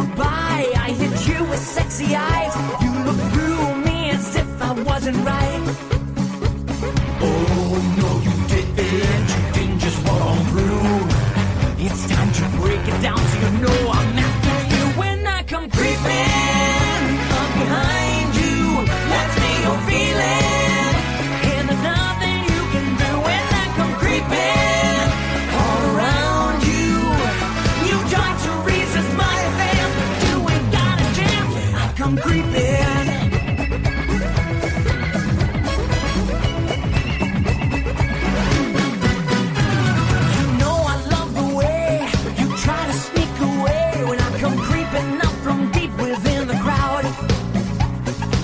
walked by, I hit you with sexy eyes. You looked through me as if I wasn't right. Oh no, you didn't just walk on through. It's time to break it down so you know I'm after you. When I come creeping up behind you, that's me you're feeling, and there's nothing you can do. When I come creeping all around you, you try to resist my advance, but you ain't got a chance. I come creeping. You know I love the way you try to sneak away when I come creeping up from deep within the crowd.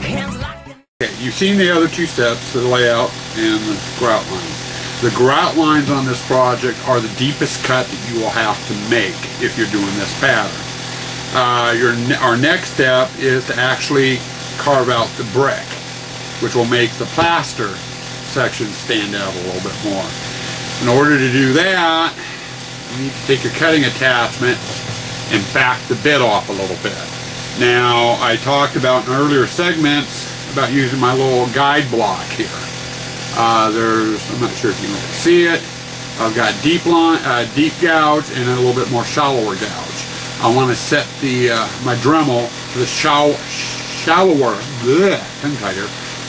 Hands locked in. Okay, you've seen the other two steps, the layout and the grout lines. The grout lines on this project are the deepest cut that you will have to make if you're doing this pattern. Our next step is to actually carve out the brick, which will make the plaster section stand out a little bit more. In order to do that, you need to take your cutting attachment and back the bit off a little bit. Now, I talked about in earlier segments about using my little guide block here. I'm not sure if you can see it. I've got deep gouge and a little bit more shallower gouge. I want to set my Dremel to the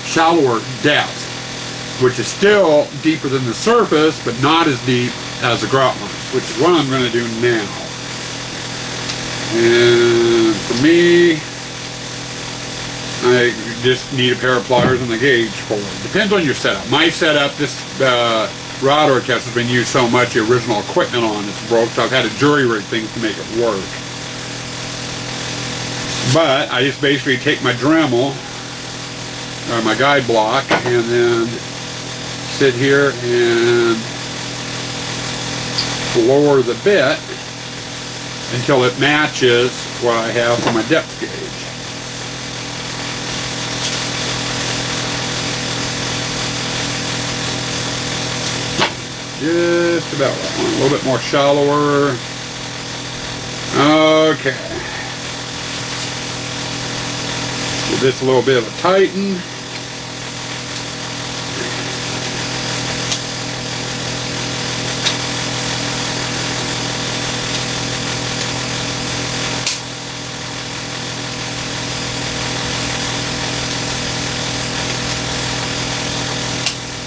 shallower depth, which is still deeper than the surface, but not as deep as the grout line, which is what I'm going to do now. And for me, I just need a pair of pliers and the gauge for it. Depends on your setup. My setup, this rod orchestra has been used so much, the original equipment on it's broke, so I've had to jury rig things to make it work. But I just basically take my Dremel, or my guide block, and then sit here and lower the bit until it matches what I have for my depth gauge. Just about right. A little bit more shallower. Okay. Give this a little bit of a tighten.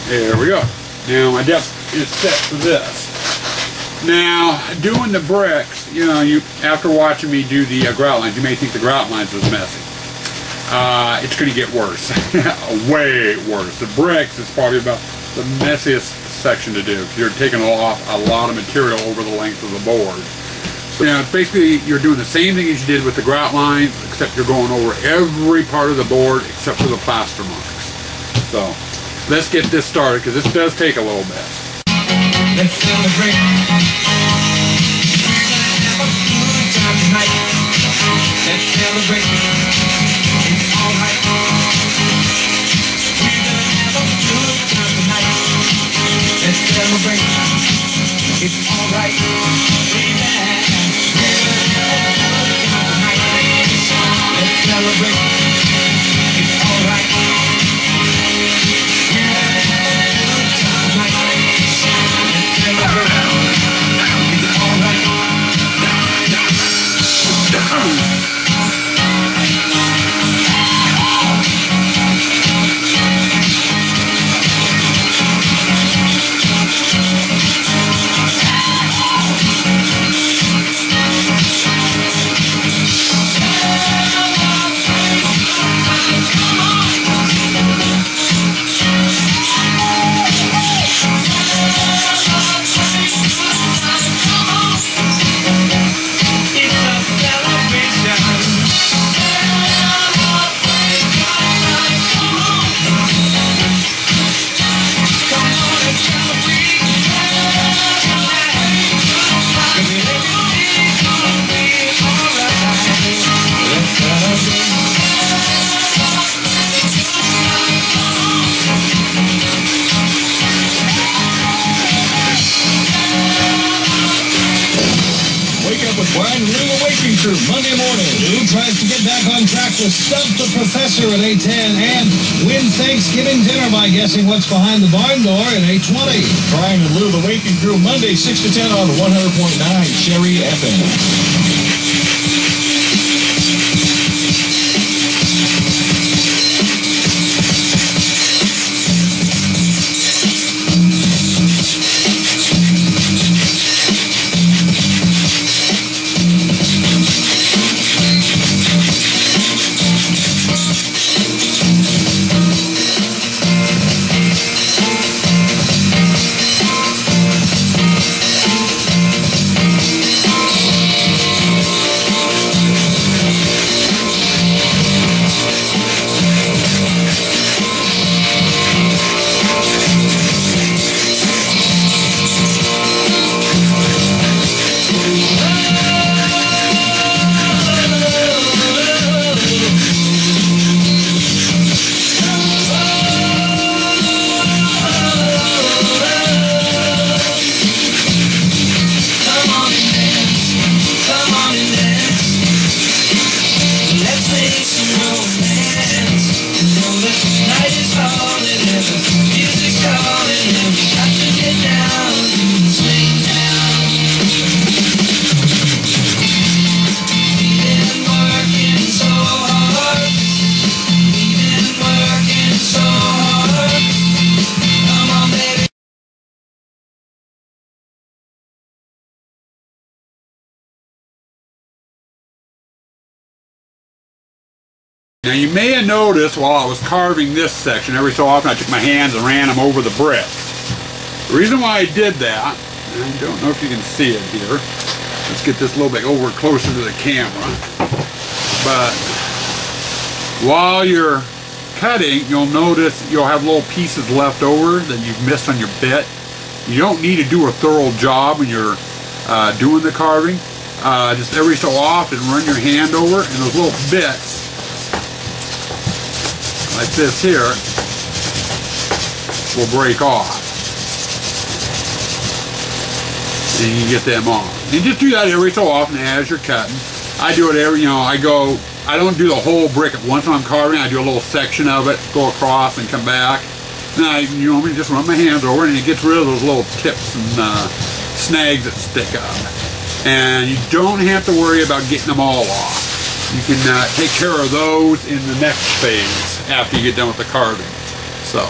There we go. Now my depth is set for this. Now, doing the bricks, you know, after watching me do the grout lines, you may think the grout lines was messy. It's going to get worse. Way worse. The bricks is probably about the messiest section to do, because you're taking off a lot of material over the length of the board. So, you know, it's basically you're doing the same thing as you did with the grout lines, except you're going over every part of the board except for the plaster marks. So, let's get this started, because this does take a little bit. Let's celebrate. Have a good time tonight. Let's celebrate. It's alright. We're gonna have a good time tonight. Let's celebrate. It's alright. We're gonna have a good time tonight. Let's celebrate. It's alright. We're gonna have a good time tonight. the Waking Crew Monday morning. Who tries to get back on track to stump the professor at 8:10 and win Thanksgiving dinner by guessing what's behind the barn door at 8:20. Brian and Lou, the Waking Crew, Monday 6 to 10 on 100.9 Cherry FM. Now you may have noticed while I was carving this section, every so often I took my hands and ran them over the brick. The reason why I did that, and I don't know if you can see it here, let's get this a little bit over closer to the camera, but while you're cutting, you'll notice you'll have little pieces left over that you've missed on your bit. You don't need to do a thorough job when you're doing the carving. Just every so often run your hand over and those little bits like this here will break off, and you can get them off. And just do that every so often as you're cutting. I do it every, I don't do the whole brick at once when I'm carving. I do a little section of it, go across and come back. Then I just run my hands over and it gets rid of those little tips and snags that stick up. And you don't have to worry about getting them all off. You can take care of those in the next phase after you get done with the carving. So.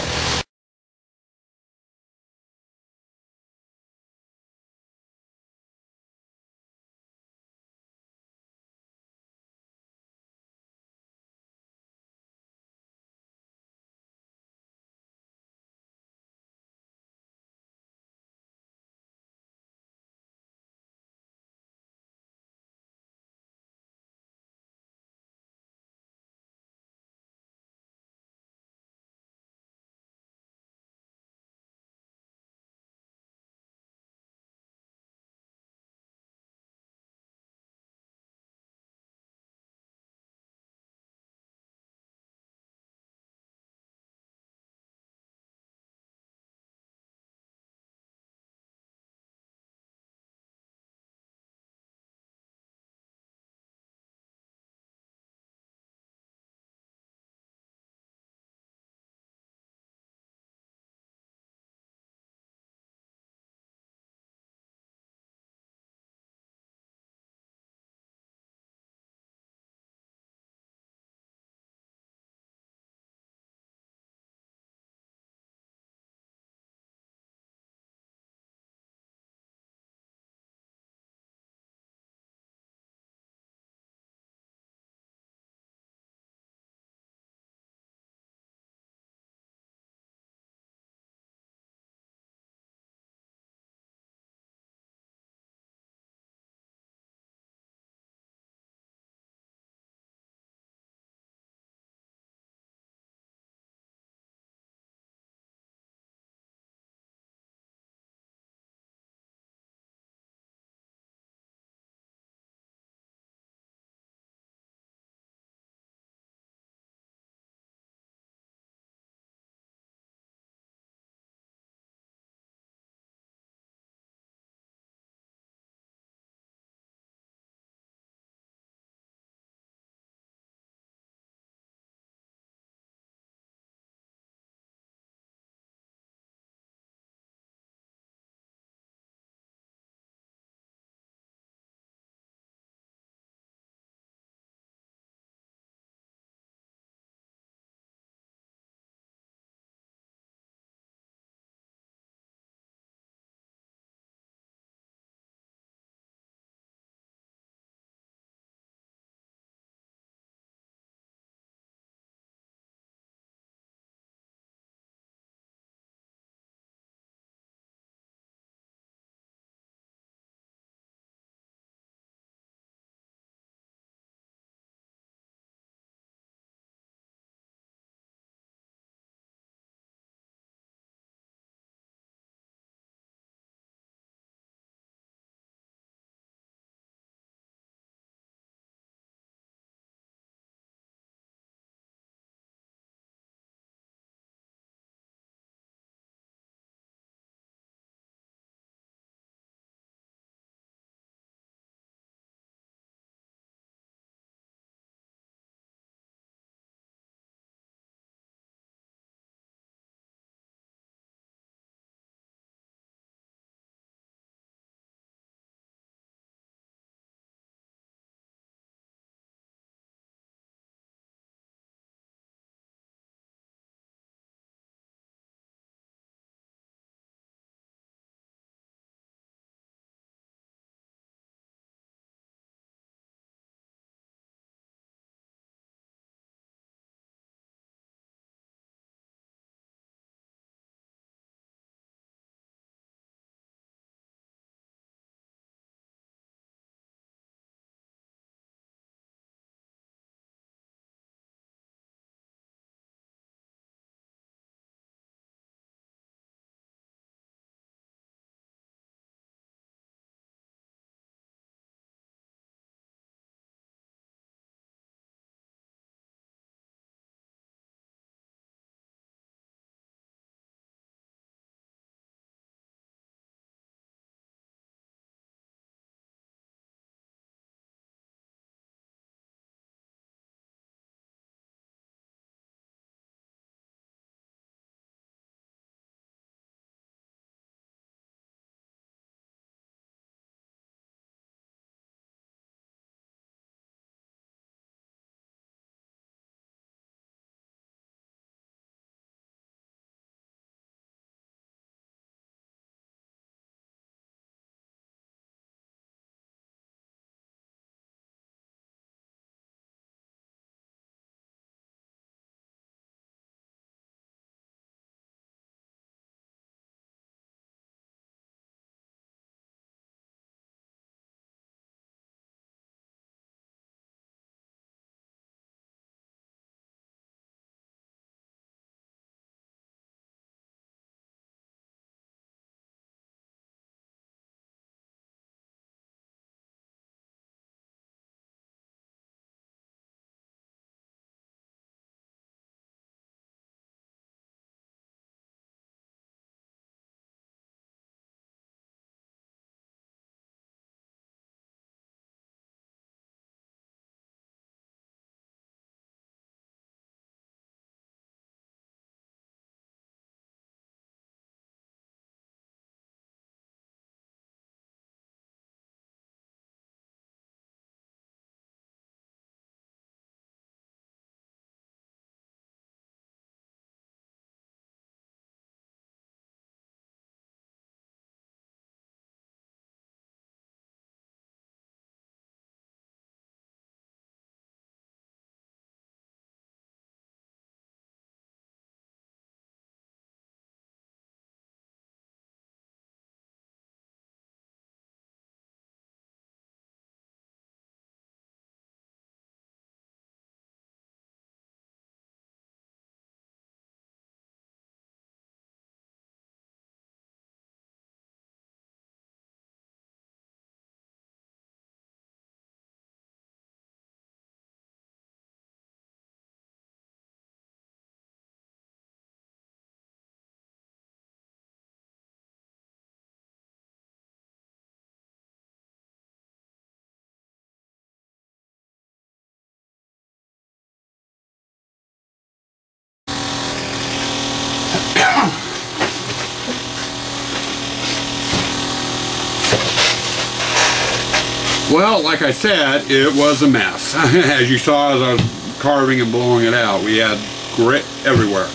Well, like I said, it was a mess. As you saw as I was carving and blowing it out, we had grit everywhere.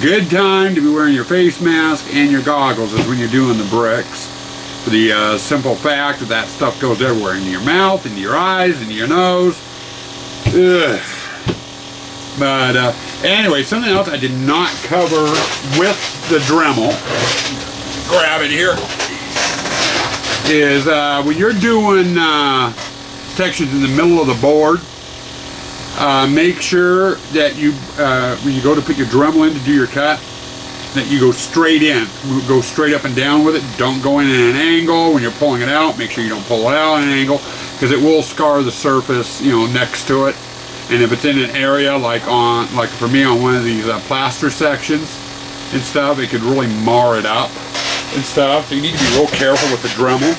Good time to be wearing your face mask and your goggles is when you're doing the bricks. For the simple fact that stuff goes everywhere, into your mouth, into your eyes, into your nose. Ugh. But anyway, something else I did not cover with the Dremel, grab it here, is when you're doing sections in the middle of the board, make sure that you, when you go to put your Dremel in to do your cut, that you go straight in. Go straight up and down with it. Don't go in at an angle. When you're pulling it out, make sure you don't pull it out at an angle, because it will scar the surface, you know, next to it. And if it's in an area like for me on one of these plaster sections and stuff, it could really mar it up and stuff. So you need to be real careful with the Dremel.